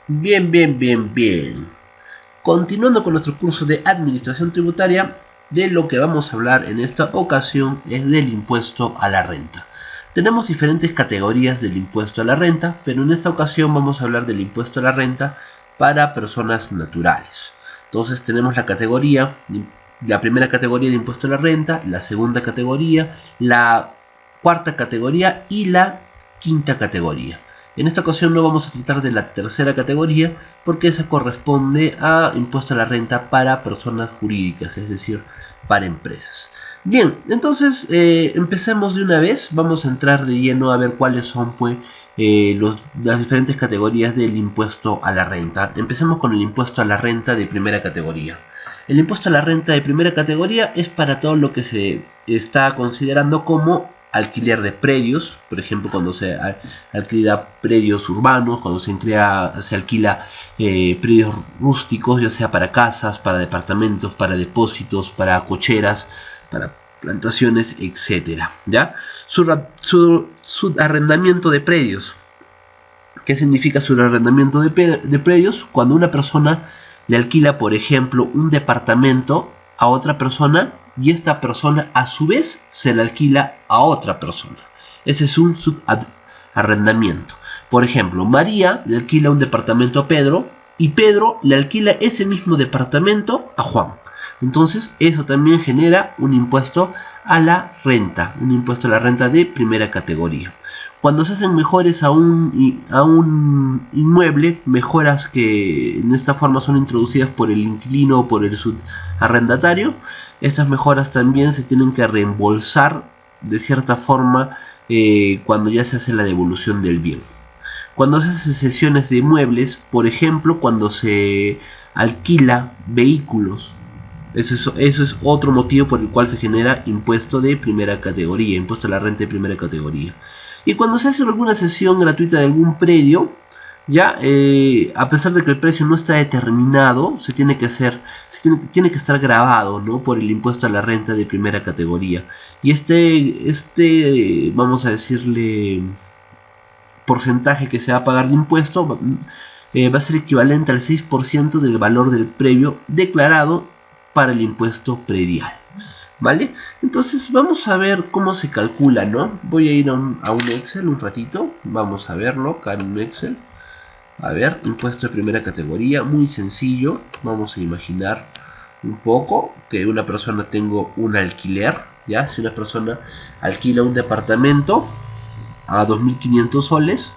Bien, bien, bien, bien. Continuando con nuestro curso de administración tributaria, de lo que vamos a hablar en esta ocasión es del impuesto a la renta. Tenemos diferentes categorías del impuesto a la renta, pero en esta ocasión vamos a hablar del impuesto a la renta para personas naturales. Entonces tenemos la primera categoría de impuesto a la renta, la segunda categoría, la cuarta categoría y la quinta categoría. En esta ocasión no vamos a tratar de la tercera categoría porque esa corresponde a impuesto a la renta para personas jurídicas, es decir, para empresas. Bien, entonces empecemos de una vez. Vamos a entrar de lleno a ver cuáles son pues, las diferentes categorías del impuesto a la renta. Empecemos con el impuesto a la renta de primera categoría. El impuesto a la renta de primera categoría es para todo lo que se está considerando como alquiler de predios, por ejemplo cuando se alquila predios urbanos, cuando se alquila predios rústicos, ya sea para casas, para departamentos, para depósitos, para cocheras, para plantaciones, etcétera. ¿Ya? Su arrendamiento de predios. ¿Qué significa su arrendamiento de predios? Cuando una persona le alquila, por ejemplo, un departamento a otra persona y esta persona a su vez se le alquila a otra persona. Ese es un subarrendamiento. Por ejemplo, María le alquila un departamento a Pedro y Pedro le alquila ese mismo departamento a Juan. Entonces eso también genera un impuesto a la renta, un impuesto a la renta de primera categoría. Cuando se hacen mejoras a un inmueble, mejoras que en esta forma son introducidas por el inquilino o por el subarrendatario, estas mejoras también se tienen que reembolsar de cierta forma cuando ya se hace la devolución del bien. Cuando se hacen cesiones de inmuebles, por ejemplo, cuando se alquila vehículos, eso es otro motivo por el cual se genera impuesto de primera categoría, impuesto a la renta de primera categoría. Y cuando se hace alguna cesión gratuita de algún predio, ya a pesar de que el precio no está determinado, tiene que estar grabado, ¿no?, por el impuesto a la renta de primera categoría. Y vamos a decirle, porcentaje que se va a pagar de impuesto va a ser equivalente al 6% del valor del previo declarado para el impuesto predial. ¿Vale? Entonces vamos a ver cómo se calcula, ¿no? Voy a ir a un Excel un ratito. Vamos a verlo acá en un Excel. A ver, impuesto de primera categoría, muy sencillo. Vamos a imaginar un poco que una persona tenga un alquiler, ¿ya? Si una persona alquila un departamento a 2.500 soles,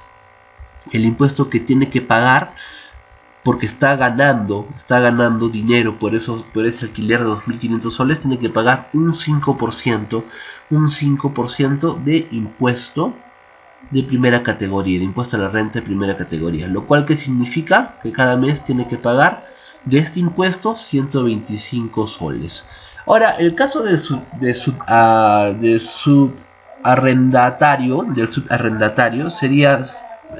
el impuesto que tiene que pagar, porque está ganando dinero por ese alquiler de 2.500 soles, tiene que pagar un 5% de impuesto de primera categoría, de impuesto a la renta de primera categoría, lo cual que significa que cada mes tiene que pagar de este impuesto 125 soles. Ahora, el caso del subarrendatario sería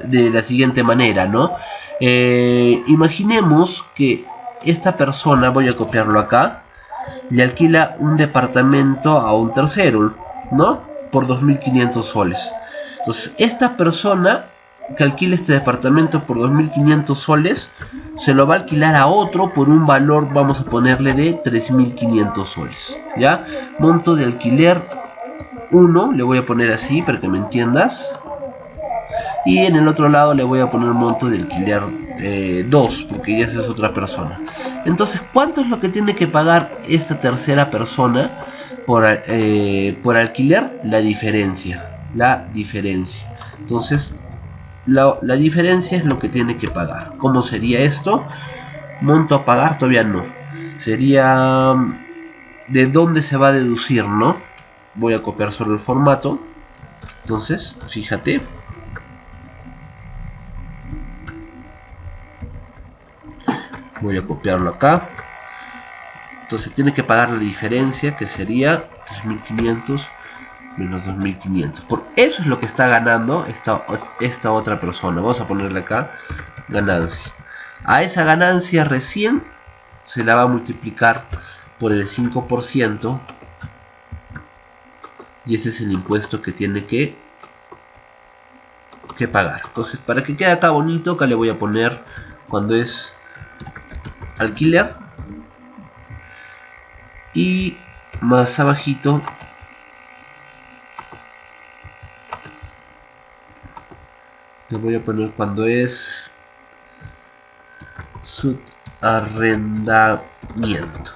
de la siguiente manera, ¿no? Imaginemos que esta persona, voy a copiarlo acá, le alquila un departamento a un tercero, ¿no?, por 2.500 soles. Entonces, esta persona que alquila este departamento por 2.500 soles, se lo va a alquilar a otro por un valor, vamos a ponerle, de 3.500 soles, ¿ya? Monto de alquiler 1, le voy a poner así para que me entiendas. Y en el otro lado le voy a poner monto de alquiler 2, porque ya esa es otra persona. Entonces, ¿cuánto es lo que tiene que pagar esta tercera persona por alquiler? La diferencia. Entonces, la diferencia es lo que tiene que pagar. ¿Cómo sería esto? Monto a pagar todavía no. Sería de dónde se va a deducir, ¿no? Voy a copiar solo el formato. Entonces, fíjate. Voy a copiarlo acá. Entonces tiene que pagar la diferencia, que sería 3.500 menos 2.500. Por eso es lo que está ganando esta otra persona. Vamos a ponerle acá ganancia. A esa ganancia recién se la va a multiplicar por el 5%. Y ese es el impuesto que tiene que pagar. Entonces, para que quede acá bonito, acá le voy a poner cuando es alquiler, y más abajito le voy a poner cuando es subarrendamiento.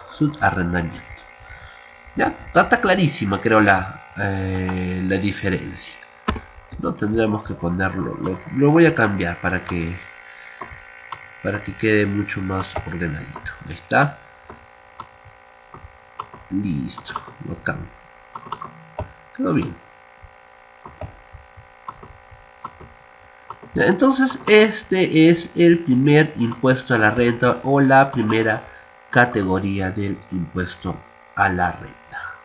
Ya, está clarísima, creo, la diferencia. No tendremos que ponerlo, lo voy a cambiar para que quede mucho más ordenadito. Ahí está. Listo, bacán. Quedó bien. Ya, entonces este es el primer impuesto a la renta, o la primera categoría del impuesto a la renta.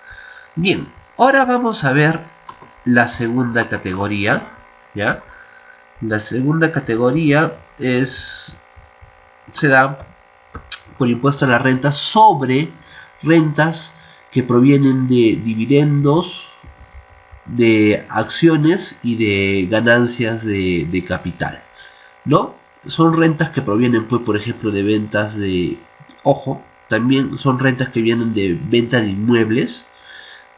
Bien, ahora vamos a ver la segunda categoría. ¿Ya? La segunda categoría se da por impuesto a la renta sobre rentas que provienen de dividendos, de acciones y de ganancias de capital, ¿no? Son rentas que provienen, pues, por ejemplo, de ventas de... Ojo, también son rentas que vienen de venta de inmuebles,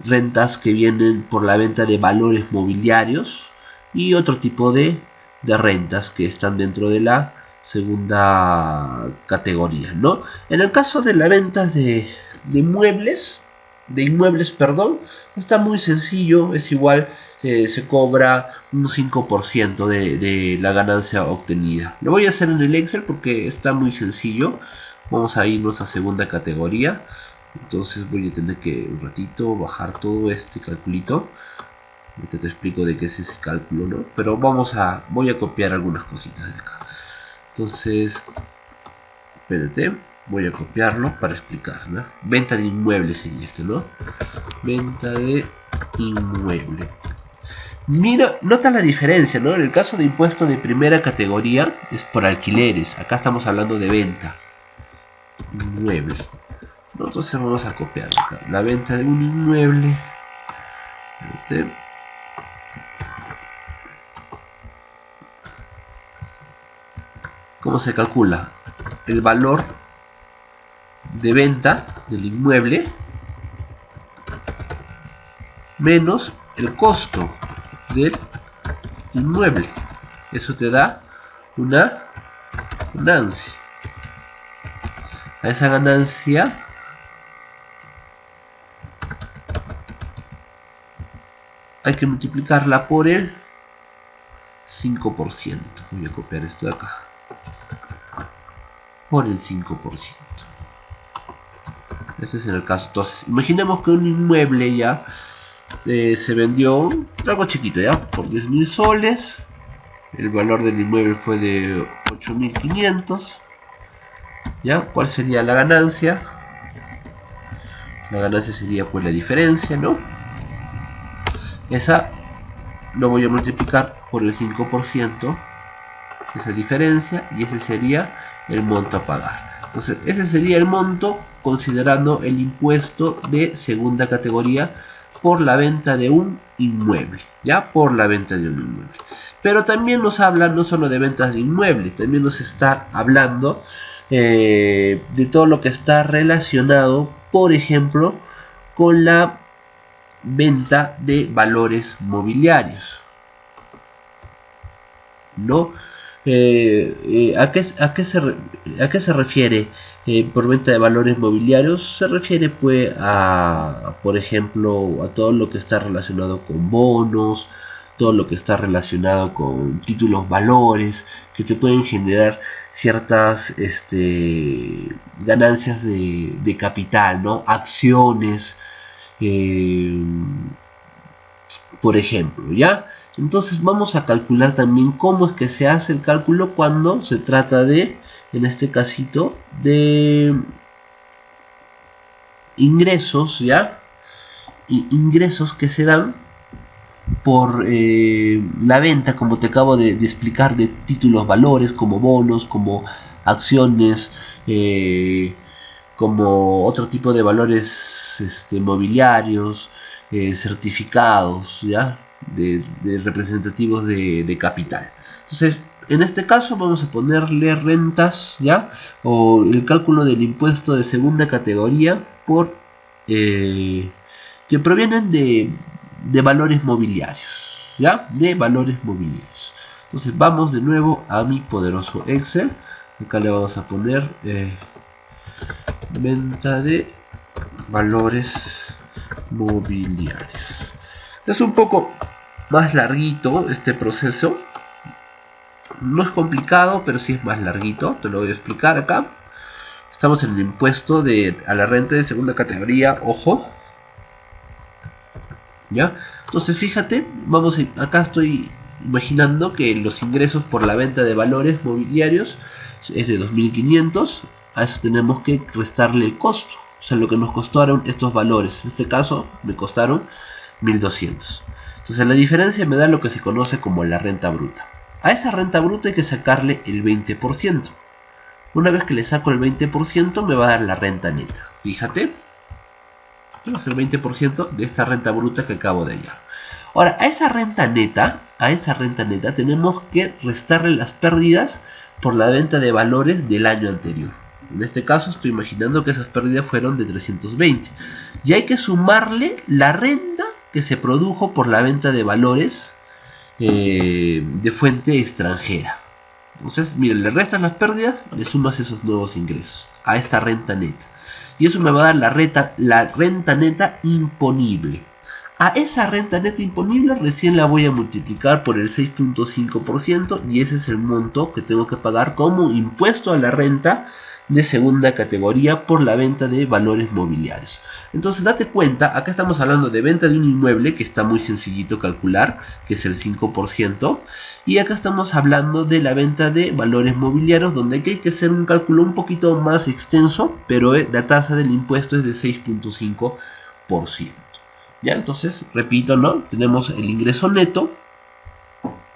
rentas que vienen por la venta de valores mobiliarios y otro tipo de rentas que están dentro de la segunda categoría, ¿no? En el caso de la venta de inmuebles, está muy sencillo. Es igual, se cobra un 5% de la ganancia obtenida. Lo voy a hacer en el Excel porque está muy sencillo. Vamos a irnos a segunda categoría. Entonces voy a tener que un ratito bajar todo este calculito. Ahorita te explico de qué es ese cálculo, ¿no? Pero voy a copiar algunas cositas de acá. Entonces, espérate, voy a copiarlo para explicar, ¿no? Venta de inmueble sería este, ¿no? Venta de inmueble. Mira, nota la diferencia, ¿no? En el caso de impuesto de primera categoría es por alquileres. Acá estamos hablando de venta inmueble. Entonces vamos a copiar acá. La venta de un inmueble. ¿Cómo se calcula? El valor de venta del inmueble menos el costo del inmueble. Eso te da una ganancia. A esa ganancia hay que multiplicarla por el 5%. Voy a copiar esto de acá. Por el 5%. Ese es en el caso. Entonces, imaginemos que un inmueble ya se vendió algo chiquito, ya, por 10.000 soles. El valor del inmueble fue de 8.500. ¿Ya? ¿Cuál sería la ganancia? La ganancia sería, pues, la diferencia, ¿no? Esa lo voy a multiplicar por el 5%, esa diferencia, y ese sería el monto a pagar. Entonces, ese sería el monto considerando el impuesto de segunda categoría por la venta de un inmueble, ¿ya? Por la venta de un inmueble. Pero también nos habla no solo de ventas de inmuebles, también nos está hablando de todo lo que está relacionado, por ejemplo, con la venta de valores mobiliarios, ¿no? ¿A qué se refiere por venta de valores mobiliarios? Se refiere, pues, por ejemplo, a todo lo que está relacionado con bonos, todo lo que está relacionado con títulos valores que te pueden generar ciertas ganancias de capital, ¿no? Acciones, por ejemplo, ¿ya? Entonces vamos a calcular también cómo es que se hace el cálculo cuando se trata de, en este casito, de ingresos, ¿ya? Ingresos que se dan por la venta, como te acabo de explicar, de títulos valores, como bonos, como acciones, como otro tipo de valores mobiliarios, certificados, ¿ya? De representativos de capital. Entonces, en este caso vamos a ponerle rentas, ¿ya? O el cálculo del impuesto de segunda categoría por que provienen de valores mobiliarios, ¿ya? De valores mobiliarios. Entonces vamos de nuevo a mi poderoso Excel. Acá le vamos a poner venta de valores mobiliarios. Es un poco más larguito este proceso. No es complicado, pero sí es más larguito. Te lo voy a explicar acá. Estamos en el impuesto a la renta de segunda categoría. Ojo. ¿Ya? Entonces fíjate, acá estoy imaginando que los ingresos por la venta de valores mobiliarios es de 2.500. A eso tenemos que restarle el costo, o sea, lo que nos costaron estos valores. En este caso me costaron 1.200. Entonces la diferencia me da lo que se conoce como la renta bruta. A esa renta bruta hay que sacarle el 20%. Una vez que le saco el 20% me va a dar la renta neta. Fíjate, es el 20% de esta renta bruta que acabo de hallar. Ahora, a esa renta neta tenemos que restarle las pérdidas por la venta de valores del año anterior. En este caso estoy imaginando que esas pérdidas fueron de 320. Y hay que sumarle la renta que se produjo por la venta de valores de fuente extranjera. Entonces, miren, le restas las pérdidas, le sumas esos nuevos ingresos a esta renta neta. Y eso me va a dar la renta neta imponible. A esa renta neta imponible recién la voy a multiplicar por el 6.5% y ese es el monto que tengo que pagar como impuesto a la renta de segunda categoría por la venta de valores mobiliarios. Entonces date cuenta, acá estamos hablando de venta de un inmueble que está muy sencillito calcular, que es el 5%, y acá estamos hablando de la venta de valores mobiliarios, donde aquí hay que hacer un cálculo un poquito más extenso, pero la tasa del impuesto es de 6.5%. ¿Ya? Entonces, repito, ¿no? Tenemos el ingreso neto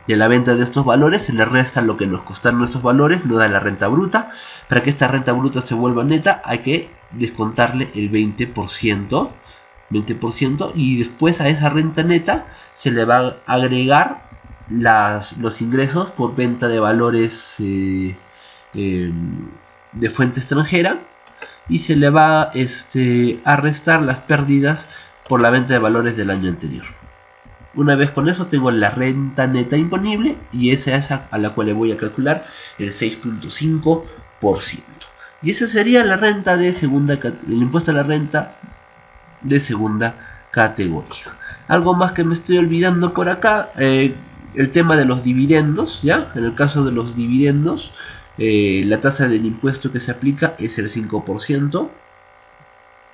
de la venta de estos valores, se le resta lo que nos costaron esos valores, nos da la renta bruta. Para que esta renta bruta se vuelva neta hay que descontarle el 20%, y después a esa renta neta se le va a agregar los ingresos por venta de valores de fuente extranjera y se le va a restar las pérdidas por la venta de valores del año anterior. Una vez con eso tengo la renta neta imponible y esa es a la cual le voy a calcular el 6.5%. Y esa sería la renta de segunda, el impuesto a la renta de segunda categoría. Algo más que me estoy olvidando por acá, el tema de los dividendos, ¿ya? En el caso de los dividendos, la tasa del impuesto que se aplica es el 5%.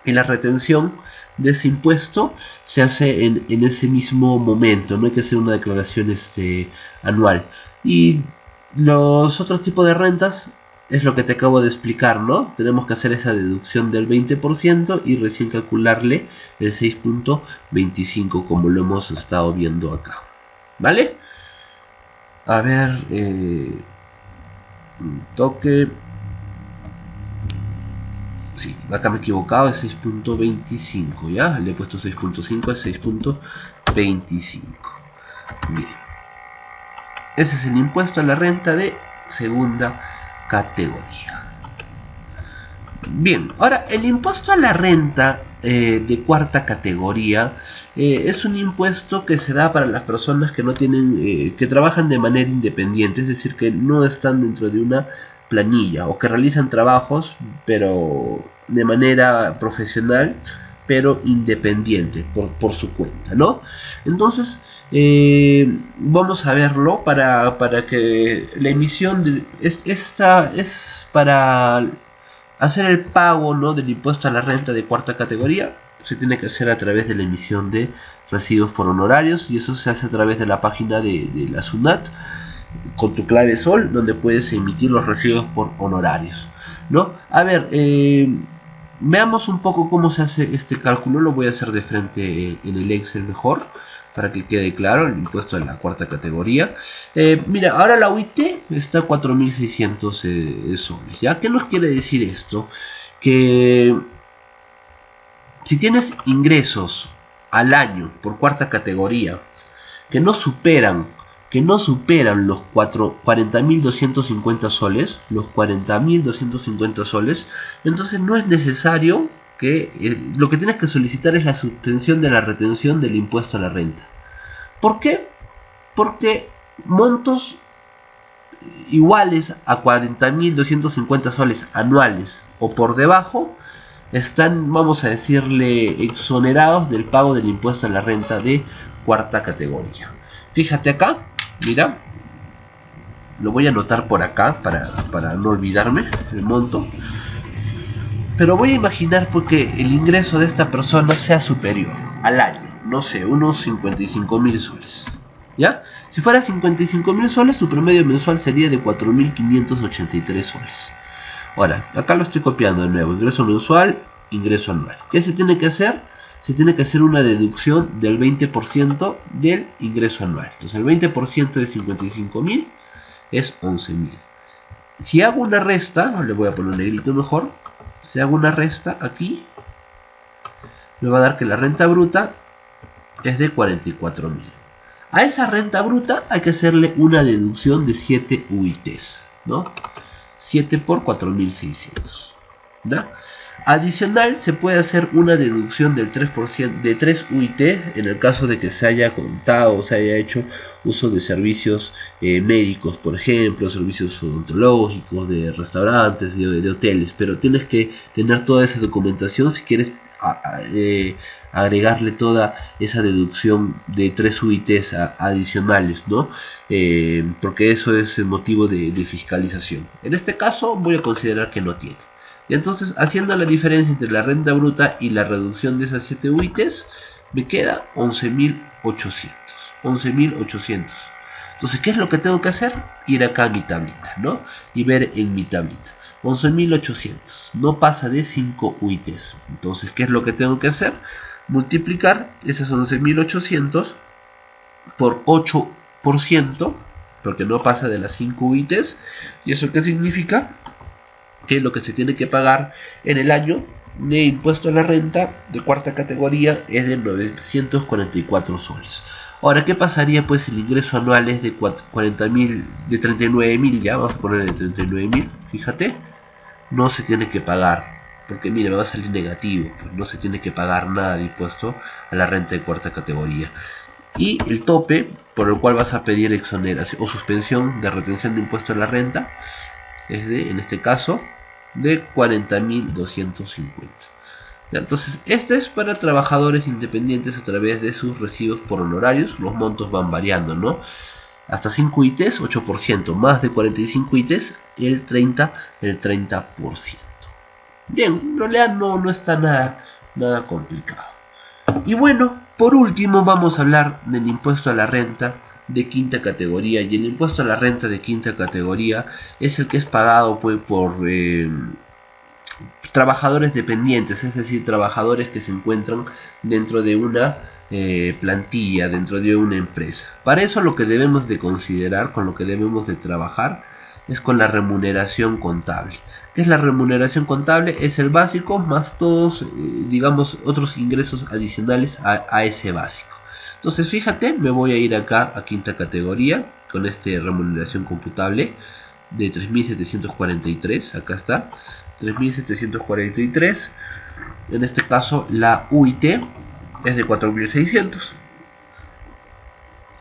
Y la retención de ese impuesto se hace en ese mismo momento, no hay que hacer una declaración anual. Y los otros tipos de rentas es lo que te acabo de explicar, ¿no? Tenemos que hacer esa deducción del 20% y recién calcularle el 6.25 como lo hemos estado viendo acá, ¿vale? A ver, toque. Sí, acá me he equivocado, es 6.25, ¿ya? Le he puesto 6.5, es 6.25. Bien. Ese es el impuesto a la renta de segunda categoría. Bien, ahora el impuesto a la renta de cuarta categoría es un impuesto que se da para las personas que no tienen, que trabajan de manera independiente, es decir, que no están dentro de una planilla o que realizan trabajos pero de manera profesional pero independiente por su cuenta, ¿no? Entonces vamos a verlo para que la emisión de esta es para hacer el pago, ¿no?, del impuesto a la renta de cuarta categoría. Se tiene que hacer a través de la emisión de recibos por honorarios y eso se hace a través de la página de la SUNAT con tu clave SOL, donde puedes emitir los recibos por honorarios, ¿no? A ver, veamos un poco cómo se hace este cálculo. Lo voy a hacer de frente en el Excel mejor, para que quede claro el impuesto de la cuarta categoría. Mira, ahora la UIT está a 4.600 soles, ¿ya? ¿Qué nos quiere decir esto? Que si tienes ingresos al año por cuarta categoría que no superan que no superan los 40.250 soles, entonces no es necesario que lo que tienes que solicitar es la suspensión de la retención del impuesto a la renta. ¿Por qué? Porque montos iguales a 40.250 soles anuales o por debajo están, vamos a decirle, exonerados del pago del impuesto a la renta de cuarta categoría. Fíjate acá, mira, lo voy a anotar por acá para no olvidarme el monto. Pero voy a imaginar porque el ingreso de esta persona sea superior al año, no sé, unos 55.000 soles. ¿Ya? Si fuera 55.000 soles, su promedio mensual sería de 4.583 soles. Ahora, acá lo estoy copiando de nuevo, ingreso mensual, ingreso anual. ¿Qué se tiene que hacer? Se tiene que hacer una deducción del 20% del ingreso anual. Entonces el 20% de 55.000 es 11.000. Si hago una resta, le voy a poner un negrito mejor, si hago una resta aquí, me va a dar que la renta bruta es de 44.000. A esa renta bruta hay que hacerle una deducción de 7 UITs, ¿no? 7 por 4.600, ¿no? Adicional, se puede hacer una deducción del 3% de 3 UIT en el caso de que se haya contado o se haya hecho uso de servicios médicos, por ejemplo, servicios odontológicos, de restaurantes, de hoteles, pero tienes que tener toda esa documentación si quieres agregarle toda esa deducción de 3 UITs adicionales, ¿no? Porque eso es el motivo de fiscalización. En este caso voy a considerar que no tiene. Y entonces, haciendo la diferencia entre la renta bruta y la reducción de esas 7 UITs, me queda 11.800. 11.800. Entonces, ¿qué es lo que tengo que hacer? Ir acá a mi tablita, ¿no? Y ver en mi tablita. 11.800. No pasa de 5 UITs. Entonces, ¿qué es lo que tengo que hacer? Multiplicar esos 11.800 por 8%, porque no pasa de las 5 UITs. ¿Y eso qué significa? Que lo que se tiene que pagar en el año de impuesto a la renta de cuarta categoría es de 944 soles. Ahora, ¿qué pasaría pues si el ingreso anual es de 40.000, de 39.000? Ya vamos a ponerle 39.000, fíjate, no se tiene que pagar, porque mire, me va a salir negativo, pues no se tiene que pagar nada de impuesto a la renta de cuarta categoría. Y el tope por el cual vas a pedir exoneración o suspensión de retención de impuesto a la renta es de, en este caso, de 40.250. Entonces, este es para trabajadores independientes a través de sus recibos por honorarios. Los montos van variando, ¿no? Hasta 5 ITs, 8%, más de 45 ITs, el 30%. Bien, en realidad no está nada complicado. Y bueno, por último vamos a hablar del impuesto a la renta de quinta categoría, y el impuesto a la renta de quinta categoría es el que es pagado pues, por trabajadores dependientes, es decir, trabajadores que se encuentran dentro de una plantilla, dentro de una empresa. Para eso lo que debemos de considerar, con lo que debemos de trabajar, es con la remuneración contable. ¿Qué es la remuneración contable? Es el básico más todos, digamos, otros ingresos adicionales a ese básico. Entonces fíjate, me voy a ir acá a quinta categoría con esta remuneración computable de 3.743, acá está, 3.743, en este caso la UIT es de 4.600.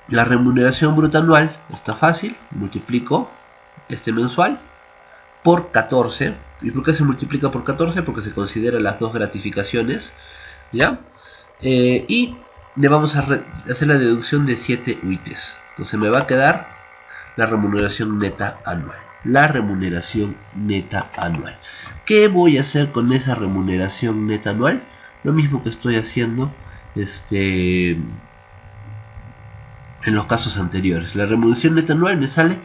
La remuneración bruta anual está fácil, multiplico este mensual por 14. ¿Y por qué se multiplica por 14? Porque se consideran las dos gratificaciones, ¿ya? Y le vamos a hacer la deducción de 7 UITs. Entonces me va a quedar la remuneración neta anual. La remuneración neta anual. ¿Qué voy a hacer con esa remuneración neta anual? Lo mismo que estoy haciendo en los casos anteriores. La remuneración neta anual me sale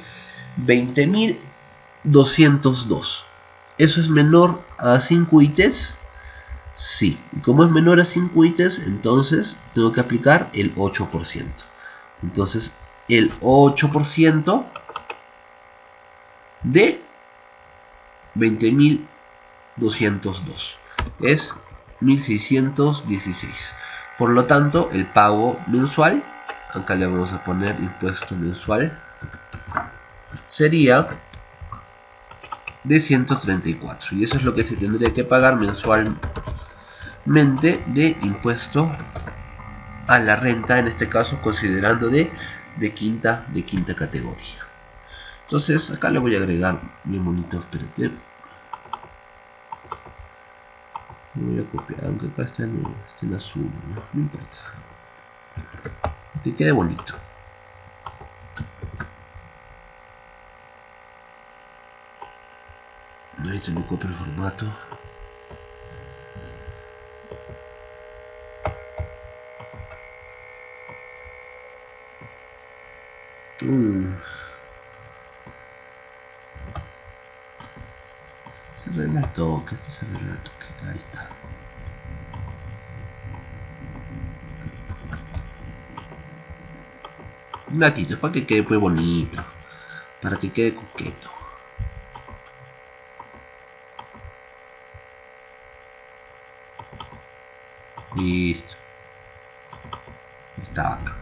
20.202. ¿Eso es menor a 5 ITs? Sí. Y como es menor a 5 ITs, entonces tengo que aplicar el 8%. Entonces, el 8% de 20.202 es 1.616. Por lo tanto, el pago mensual acá le vamos a poner impuesto mensual, sería de 134, y eso es lo que se tendría que pagar mensualmente de impuesto a la renta, en este caso considerando de quinta categoría. Entonces acá le voy a agregar bien bonito, espérate, voy a copiar, aunque acá está en azul, no importa, que quede bonito. Ahí te le copio el formato. Se arregla el toque, esto se arregla el toque, ahí está. Un latito, para que quede pues bonito, para que quede coqueto. Listo. Está acá.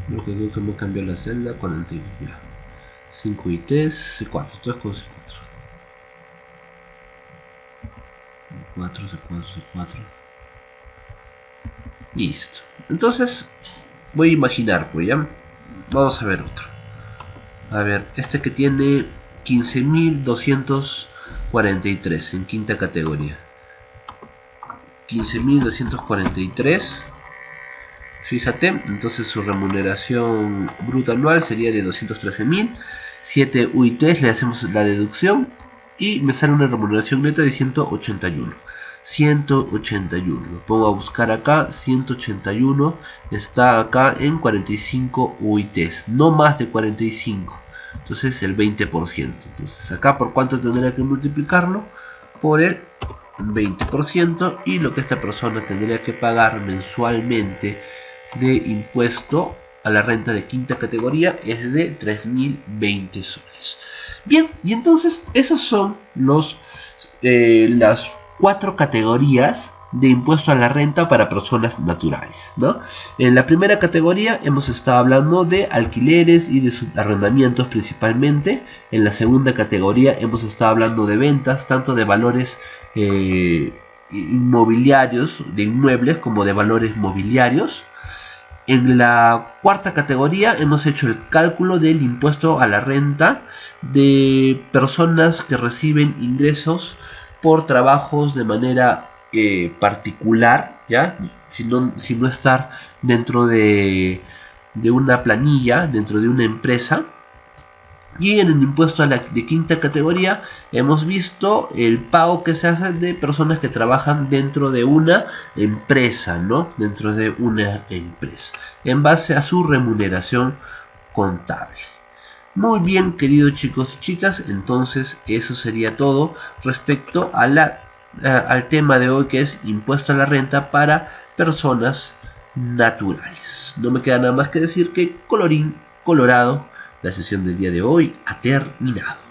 Lo que creo que me cambió la celda con el antiguo. Ya. 5 y 3, C4. Esto es con C4. 4, C4, C4. Listo. Entonces, voy a imaginar, pues ya. Vamos a ver otro. A ver, este que tiene 15.243 en quinta categoría. 15.243. Fíjate, entonces su remuneración bruta anual sería de 213.000. 7 UITs, le hacemos la deducción y me sale una remuneración neta de 181. 181, lo pongo a buscar acá. 181 está acá en 45 UITs, no más de 45. Entonces el 20%. Entonces acá por cuánto tendría que multiplicarlo, por el 20%, y lo que esta persona tendría que pagar mensualmente de impuesto a la renta de quinta categoría es de 3.020 soles. Bien, y entonces esos son las 4 categorías de impuesto a la renta para personas naturales, ¿no? En la primera categoría hemos estado hablando de alquileres y de sus arrendamientos principalmente. En la segunda categoría hemos estado hablando de ventas, tanto de valores inmobiliarios, de inmuebles, como de valores mobiliarios. En la cuarta categoría hemos hecho el cálculo del impuesto a la renta de personas que reciben ingresos por trabajos de manera particular, ¿ya? Sin no estar dentro de una planilla, dentro de una empresa. Y en el impuesto de quinta categoría hemos visto el pago que se hace de personas que trabajan dentro de una empresa, ¿no? Dentro de una empresa, en base a su remuneración contable. Muy bien, queridos chicos y chicas, entonces eso sería todo respecto a al tema de hoy, que es impuesto a la renta para personas naturales. No me queda nada más que decir que colorín colorado, la sesión del día de hoy ha terminado.